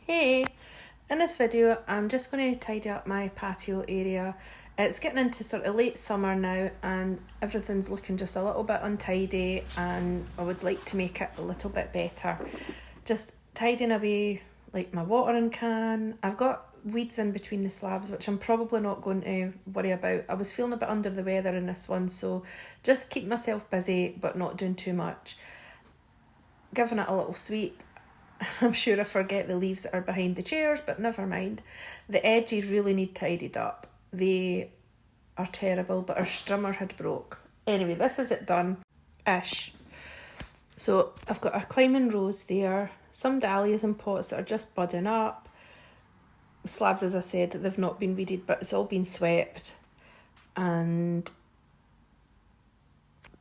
Hey, in this video I'm just going to tidy up my patio area. It's getting into sort of late summer now and everything's looking just a little bit untidy and I would like to make it a little bit better. Just tidying away like my watering can. I've got weeds in between the slabs which I'm probably not going to worry about. I was feeling a bit under the weather in this one, so just keep myself busy but not doing too much. Giving it a little sweep. I'm sure I forget the leaves that are behind the chairs, but never mind. The edges really need tidied up. They are terrible, but our strimmer had broke. Anyway, this is it done-ish. So I've got a climbing rose there, some dahlias in pots that are just budding up. Slabs, as I said, they've not been weeded, but it's all been swept. And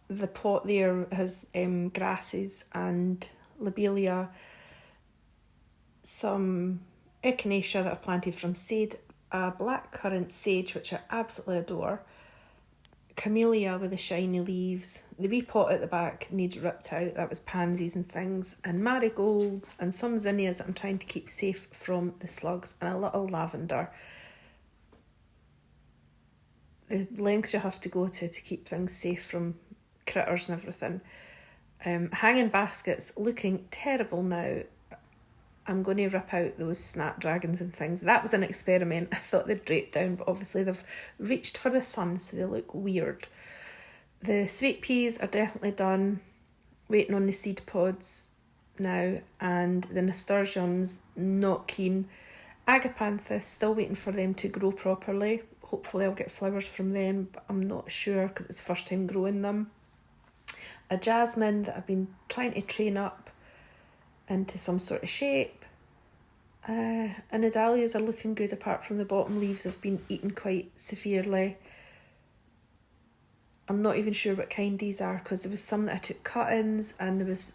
the pot there has grasses and lobelia, some echinacea that I planted from seed, a blackcurrant sage which I absolutely adore, camellia with the shiny leaves, the wee pot at the back needs ripped out, that was pansies and things, and marigolds and some zinnias that I'm trying to keep safe from the slugs, and a little lavender. The lengths you have to go to keep things safe from critters and everything. Hanging baskets looking terrible now. I'm going to rip out those snapdragons and things. That was an experiment. I thought they'd drape down, but obviously they've reached for the sun, so they look weird. The sweet peas are definitely done. Waiting on the seed pods now. And the nasturtiums, not keen. Agapanthus, still waiting for them to grow properly. Hopefully I'll get flowers from them, but I'm not sure because it's the first time growing them. A jasmine that I've been trying to train up into some sort of shape. And the dahlias are looking good apart from the bottom leaves have been eaten quite severely. I'm not even sure what kind these are because there was some that I took cut-ins and there was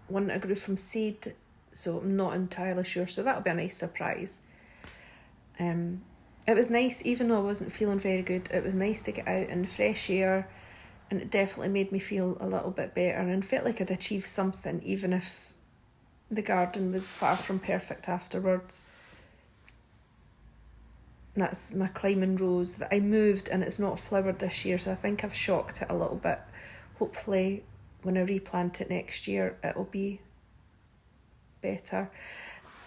one that I grew from seed, so I'm not entirely sure, so that'll be a nice surprise. It was nice, even though I wasn't feeling very good, it was nice to get out in the fresh air, and it definitely made me feel a little bit better and felt like I'd achieved something, even if the garden was far from perfect afterwards. And that's my climbing rose that I moved and it's not flowered this year, so I think I've shocked it a little bit. Hopefully when I replant it next year it'll be better.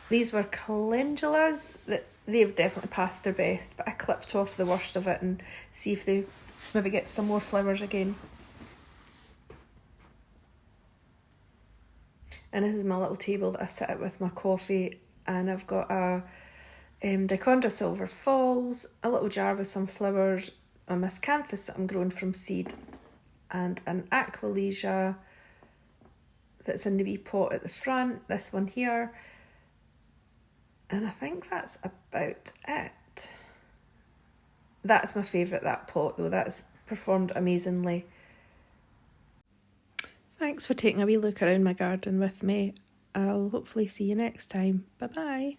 These were calendulas that they've definitely passed their best, but I clipped off the worst of it and see if they maybe get some more flowers again. And this is my little table that I sit at with my coffee, and I've got a Dichondra Silver Falls, a little jar with some flowers, a miscanthus that I'm growing from seed, and an Aqualesia that's in the wee pot at the front, this one here. And I think that's about it. That's my favourite, that pot though, that's performed amazingly. Thanks for taking a wee look around my garden with me. I'll hopefully see you next time. Bye bye.